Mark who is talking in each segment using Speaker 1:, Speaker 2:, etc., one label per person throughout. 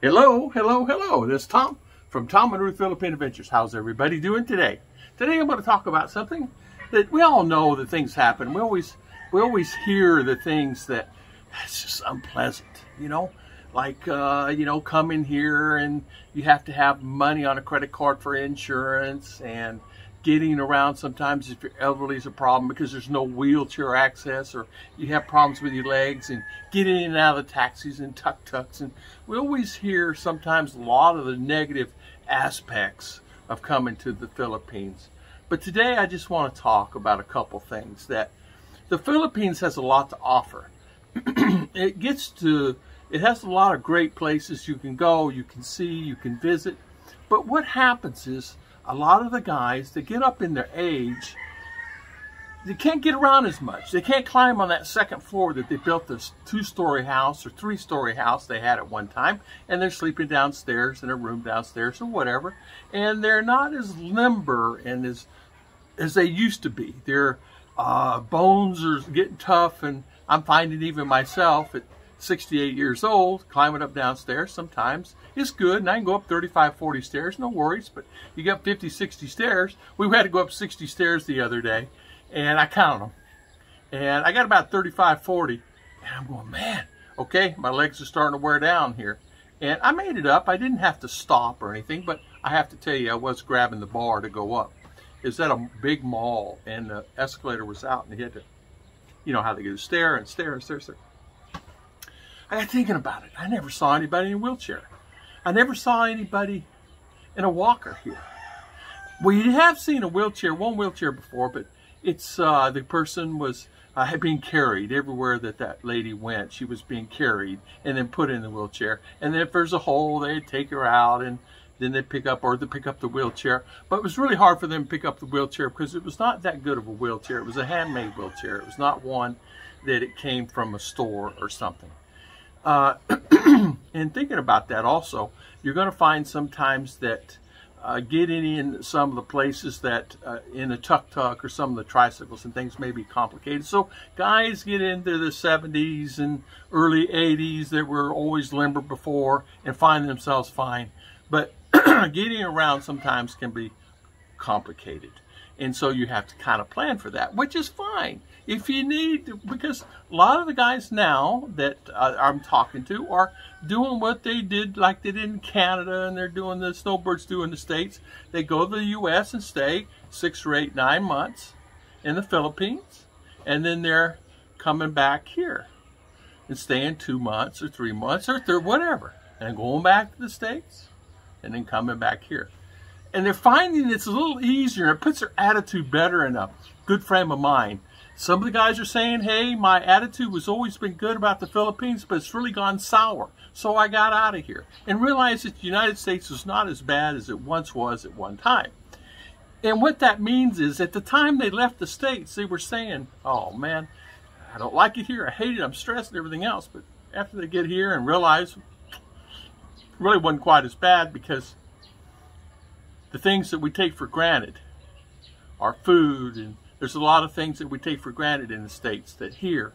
Speaker 1: Hello, hello, hello. This is Tom from Tom and Ruth Philippine Adventures. How's everybody doing today? Today I'm going to talk about something that we all know that things happen. We always hear the things that it's just unpleasant, like come in here and you have to have money on a credit card for insurance, and getting around sometimes if your elderly is a problem because there's no wheelchair access, or you have problems with your legs, and getting in and out of the taxis and tuk-tuks. And we always hear sometimes a lot of the negative aspects of coming to the Philippines. But today I just want to talk about a couple things that the Philippines has a lot to offer. It has a lot of great places you can go, you can see, you can visit. But what happens is a lot of the guys that get up in their age, they can't get around as much. They can't climb on that second floor that they built this 2-story house or 3-story house they had at one time, and they're sleeping downstairs in a room downstairs or whatever, and they're not as limber and as they used to be. Their bones are getting tough, and I'm finding even myself at 68 years old, climbing up downstairs sometimes is good, and I can go up 35, 40 stairs, no worries. But you got 50, 60 stairs. We had to go up 60 stairs the other day, and I counted them. And I got about 35, 40, and I'm going, man, okay, my legs are starting to wear down here. And I made it up. I didn't have to stop or anything, but I have to tell you, I was grabbing the bar to go up. It was at a big mall, and the escalator was out, and you had to, you know how they go, stair and stair and stair and stair. I got thinking about it. I never saw anybody in a wheelchair. I never saw anybody in a walker here. We have seen one wheelchair before, but it's the person was being carried everywhere that lady went. She was being carried and then put in the wheelchair. And then if there's a hole, they'd take her out, and then they'd pick up the wheelchair. But it was really hard for them to pick up the wheelchair because it was not that good of a wheelchair. It was a handmade wheelchair. It was not one that it came from a store or something. And thinking about that also, you're going to find sometimes that getting in some of the places that in a tuk-tuk or some of the tricycles and things may be complicated. So guys get into the 70s and early 80s that were always limber before and find themselves fine. But getting around sometimes can be complicated. And so you have to kind of plan for that, which is fine. If you need to, because a lot of the guys now that I'm talking to are doing what they did, like they did in Canada, and they're doing the snowbirds do in the States. They go to the U.S. and stay 6 or 8, 9 months in the Philippines, and then they're coming back here and staying 2 months or 3 months or whatever, and going back to the States, and then coming back here. And they're finding it's a little easier. It puts their attitude better in a good frame of mind. Some of the guys are saying, hey, my attitude has always been good about the Philippines, but it's really gone sour. So I got out of here and realized that the United States was not as bad as it once was at one time. And what that means is at the time they left the States, they were saying, oh, man, I don't like it here. I hate it. I'm stressed and everything else. But after they get here and realize it really wasn't quite as bad, because the things that we take for granted, our food, and there's a lot of things that we take for granted in the States that here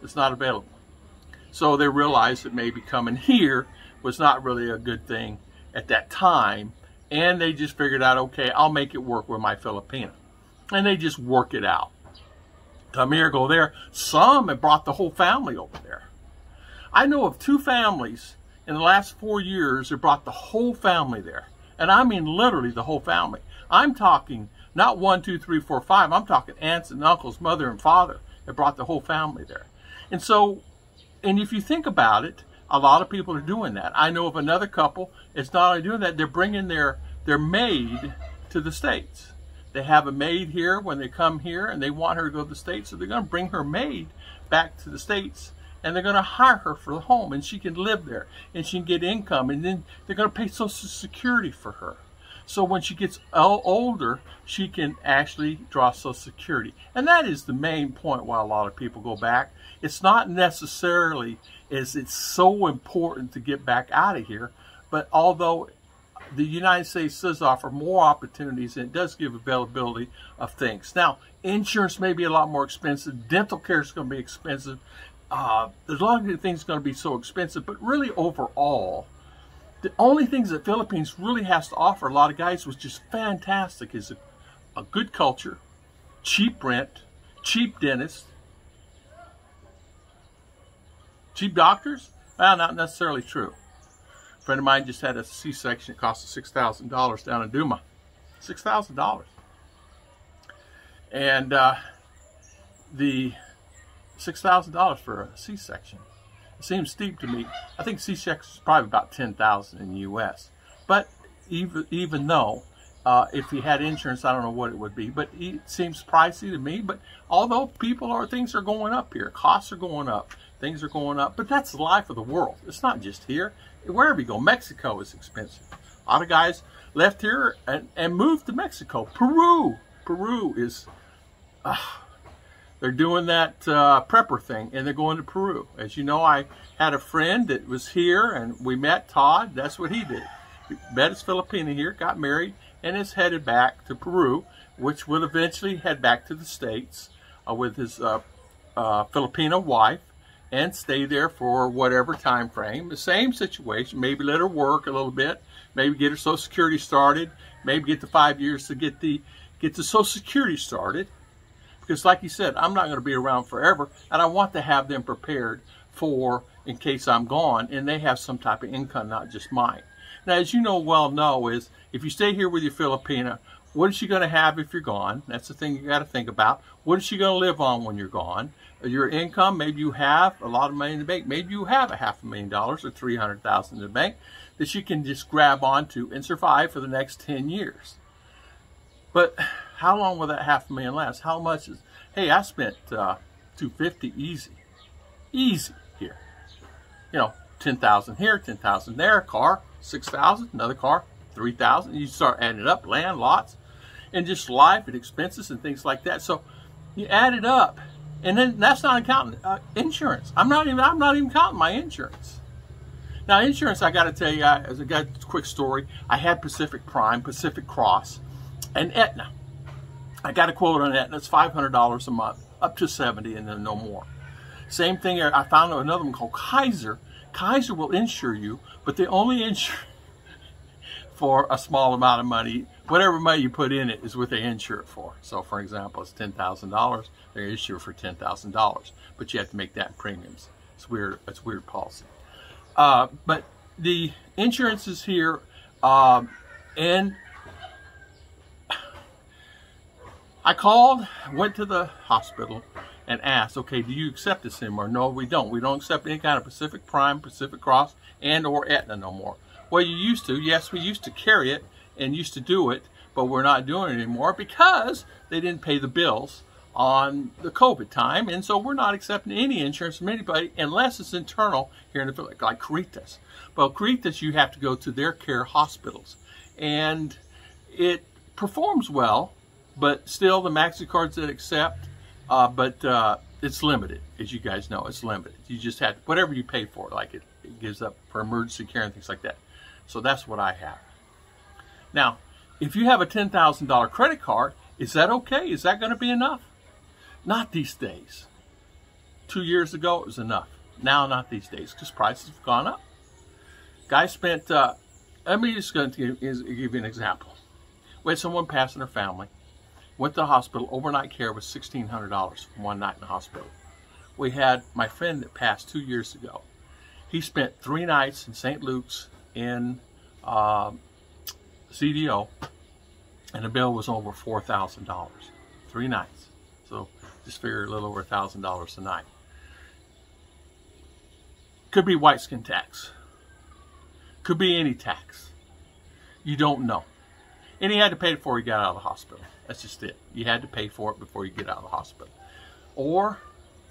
Speaker 1: is not available. So they realized that maybe coming here was not really a good thing at that time, and they just figured out, okay, I'll make it work with my Filipina. And they just work it out. Come here, go there. Some have brought the whole family over there. I know of 2 families in the last 4 years that brought the whole family there. And I mean literally the whole family. I'm talking not 1, 2, 3, 4, 5. I'm talking aunts and uncles, mother and father that brought the whole family there. And so, and if you think about it, a lot of people are doing that. I know of another couple, it's not only doing that, they're bringing their maid to the States. They have a maid here when they come here, and they want her to go to the States, so they're going to bring her maid back to the States. And they're going to hire her for the home, and she can live there, and she can get income, and then they're going to pay Social Security for her. So when she gets older, she can actually draw Social Security. And that is the main point why a lot of people go back. It's not necessarily as it's so important to get back out of here, but although the United States does offer more opportunities, and it does give availability of things. Now, insurance may be a lot more expensive. Dental care is going to be expensive. There's a lot of things going to be so expensive, but really overall, The only things that Philippines really has to offer a lot of guys, which is fantastic, is a good culture, cheap rent, cheap dentists, cheap doctors. Well, not necessarily true. A friend of mine just had a C-section. It cost $6,000 down in Duma. $6,000. And the $6,000 for a C-section, it seems steep to me. I think C-section is probably about $10,000 in the U.S. But even though, if he had insurance, I don't know what it would be. But it seems pricey to me. But although things are going up here, costs are going up, things are going up. But that's the life of the world. It's not just here. Wherever you go, Mexico is expensive. A lot of guys left here and moved to Mexico. Peru is, they're doing that prepper thing, and they're going to Peru. As you know, I had a friend that was here, and we met Todd. That's what he did. He met his Filipina here, got married, and is headed back to Peru, which will eventually head back to the States with his Filipino wife, and stay there for whatever time frame. The same situation, maybe let her work a little bit, maybe get her Social Security started, maybe get the 5 years to get the Social Security started. Because like you said, I'm not going to be around forever, and I want to have them prepared for in case I'm gone, and they have some type of income, not just mine. Now, as you know, is if you stay here with your Filipina, what is she going to have if you're gone? That's the thing you got to think about. What is she going to live on when you're gone? Your income, maybe you have a lot of money in the bank. Maybe you have $500,000 or $300,000 in the bank that she can just grab onto and survive for the next 10 years. But how long will that $500,000 last? How much is? Hey, I spent $250 easy here. You know, $10,000 here, $10,000 there. Car, $6,000. Another car, $3,000. You start adding it up, land, lots, and just life and expenses and things like that. So you add it up. And then that's not counting insurance. I'm not even counting my insurance. Now, insurance, I got to tell you, as a quick story, I had Pacific Prime, Pacific Cross, and Aetna. I got a quote on Aetna. It's $500 a month, up to $70, and then no more. Same thing. I found another one called Kaiser. Kaiser will insure you, but they only insure for a small amount of money. Whatever money you put in it is what they insure it for. So, for example, it's $10,000. They insure for $10,000, but you have to make that in premiums. It's weird. It's weird policy. But the insurance is here, and I called, went to the hospital, and asked, okay, do you accept this anymore? No, we don't. We don't accept any kind of Pacific Prime, Pacific Cross, and or Aetna no more. Well, you used to. Yes, we used to carry it and used to do it, but we're not doing it anymore because they didn't pay the bills on the COVID time, and so we're not accepting any insurance from anybody unless it's internal here in the Philippines, like Caritas. Well, Caritas, you have to go to their care hospitals, and it performs well, but still the MaxiCards that accept, but it's limited, as you guys know. It's limited. You just have whatever you pay for, like it gives up for emergency care and things like that. So that's what I have. Now, if you have a $10,000 credit card, is that okay? Is that going to be enough? Not these days. 2 years ago, it was enough. Now, not these days, because prices have gone up. Guy spent, let me just going to give you an example. We had someone pass in her family, went to the hospital. Overnight care was $1,600 for one night in the hospital. We had my friend that passed 2 years ago. He spent 3 nights in St. Luke's in CDO, and the bill was over $4,000. 3 nights. So just figure a little over $1,000 a night. Could be white skin tax. Could be any tax. You don't know. And he had to pay it before he got out of the hospital. That's just it. You had to pay for it before you get out of the hospital. Or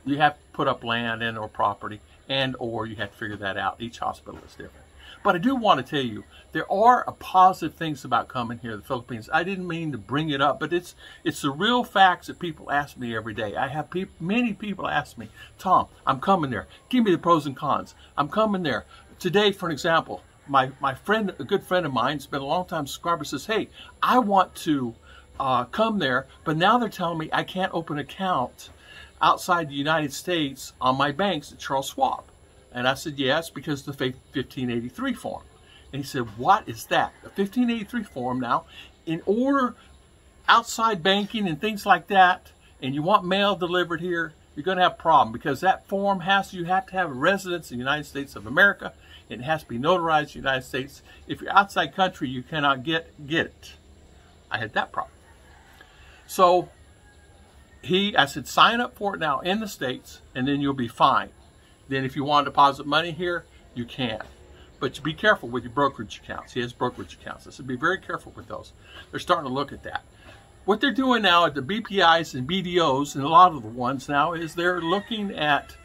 Speaker 1: you have to put up land and or property, and or you have to figure that out. Each hospital is different. But I do want to tell you, there are positive things about coming here to the Philippines. I didn't mean to bring it up, but it's the real facts that people ask me every day. I have many people ask me, Tom, I'm coming there. Give me the pros and cons. I'm coming there. Today, for an example, my friend, a good friend of mine, has been a long time subscriber, says, hey, I want to come there, but now they're telling me I can't open an account outside the United States on my banks at Charles Schwab. And I said, yes, because of the 1583 form. And he said, what is that? A 1583 form now. In order, outside banking and things like that, and you want mail delivered here, you're going to have a problem, because that form you have to have a residence in the United States of America. It has to be notarized in the United States. If you're outside country, you cannot get it. I had that problem. So I said, sign up for it now in the States, and then you'll be fine. Then if you want to deposit money here, you can. But be careful with your brokerage accounts. He has brokerage accounts. I said, be very careful with those. They're starting to look at that. What they're doing now at the BPIs and BDOs, and a lot of the ones now, is they're looking at,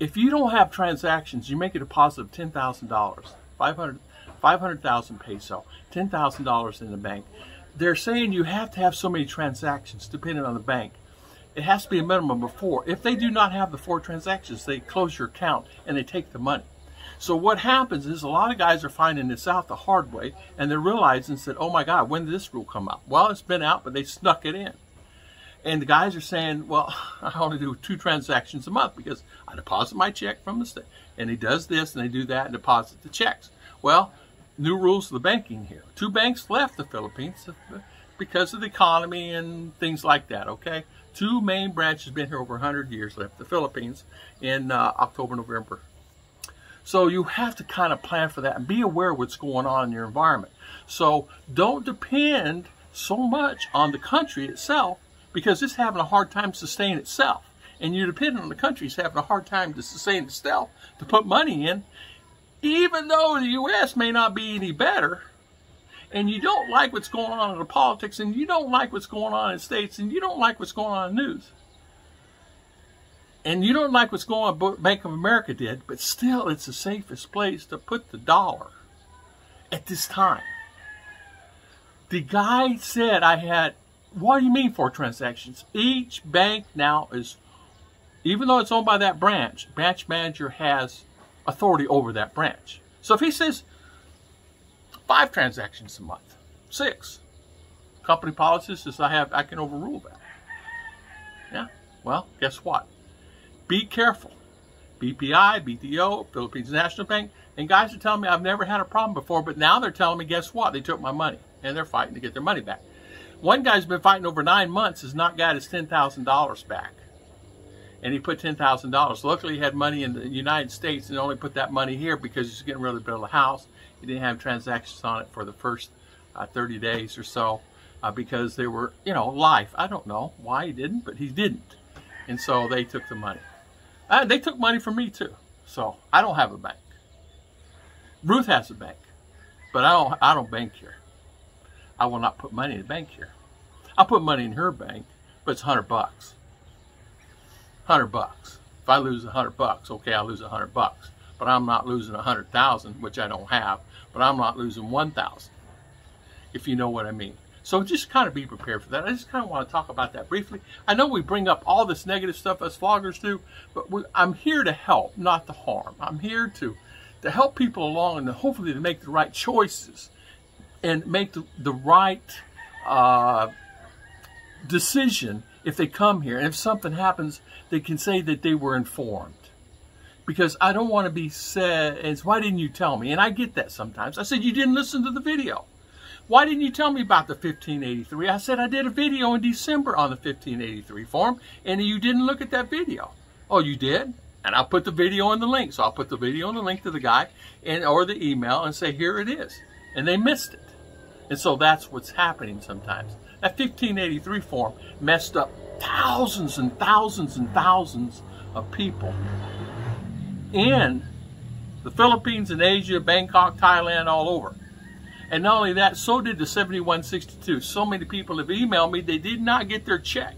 Speaker 1: if you don't have transactions, you make a deposit of $10,000, 500,000 peso, $10,000 in the bank. They're saying you have to have so many transactions, depending on the bank. It has to be a minimum of 4. If they do not have the 4 transactions, they close your account and they take the money. So what happens is a lot of guys are finding this out the hard way, and they're realizing that, oh my God, when did this rule come out? Well, it's been out, but they snuck it in. And the guys are saying, well, I only do 2 transactions a month because I deposit my check from the state. And he does this and they do that and deposit the checks. Well, new rules of the banking here. 2 banks left the Philippines because of the economy and things like that, okay? 2 main branches been here over 100 years, left the Philippines in October, November. So you have to kind of plan for that and be aware of what's going on in your environment. So don't depend so much on the country itself, because it's having a hard time sustaining itself. And you're dependent on the country's having a hard time to sustain itself, to put money in, even though the U.S. may not be any better, and you don't like what's going on in the politics, and you don't like what's going on in the States, and you don't like what's going on in the news. And you don't like what's going on what Bank of America did, but still it's the safest place to put the dollar at this time. The guy said I had, what do you mean 4 transactions? Each bank now is, even though it's owned by that branch manager has authority over that branch. So if he says 5 transactions a month, 6, company policy says I can overrule that. Yeah, well, guess what? Be careful. BPI, BDO, Philippines National Bank, and guys are telling me I've never had a problem before, but now they're telling me, guess what? They took my money, and they're fighting to get their money back. One guy's been fighting over 9 months, has not got his $10,000 back. And he put $10,000. Luckily, he had money in the United States and only put that money here because he's getting ready to build a house. He didn't have transactions on it for the first 30 days or so because they were, life. I don't know why he didn't, but he didn't. And so they took the money. They took money from me too. So I don't have a bank. Ruth has a bank, but I don't bank here. I will not put money in the bank here. I'll put money in her bank, but it's $100. $100. If I lose $100, okay, I lose $100. But I'm not losing 100,000, which I don't have. But I'm not losing 1,000, if you know what I mean. So just kind of be prepared for that. I just kind of want to talk about that briefly. I know we bring up all this negative stuff as vloggers do, but I'm here to help, not to harm. I'm here to help people along and hopefully to make the right choices and make the right decision if they come here. And if something happens, they can say that they were informed. Because I don't want to be said as, why didn't you tell me? And I get that sometimes. I said, you didn't listen to the video. Why didn't you tell me about the 1583? I said I did a video in December on the 1583 form, and you didn't look at that video. Oh, you did? And I'll put the video in the link. So I'll put the video and the link to the guy or the email and say, here it is. And they missed it. And so that's what's happening sometimes. That 1583 form messed up thousands and thousands and thousands of people in the Philippines and Asia, Bangkok, Thailand, all over. And not only that, so did the 7162. So many people have emailed me they did not get their check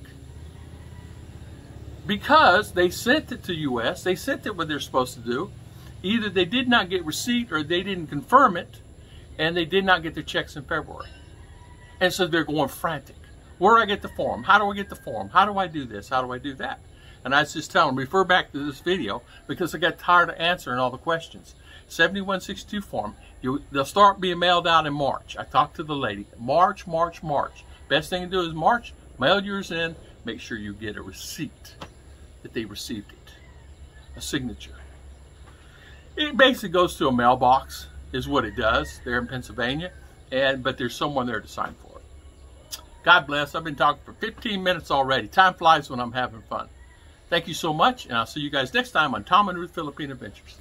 Speaker 1: because they sent it to U.S. They sent it what they're supposed to do. Either they did not get receipt or they didn't confirm it, and they did not get their checks in February. And so they're going frantic. Where do I get the form? How do I get the form? How do I do this? How do I do that? And I just tell them, refer back to this video because I got tired of answering all the questions. 7162 form, they'll start being mailed out in March. I talked to the lady. March. Best thing to do is March, mail yours in, make sure you get a receipt that they received it, a signature. It basically goes to a mailbox. is what it does there in Pennsylvania, but there's someone there to sign for it. God bless. I've been talking for 15 minutes already. Time flies when I'm having fun. Thank you so much, and I'll see you guys next time on Tom and Ruth Philippine Adventures.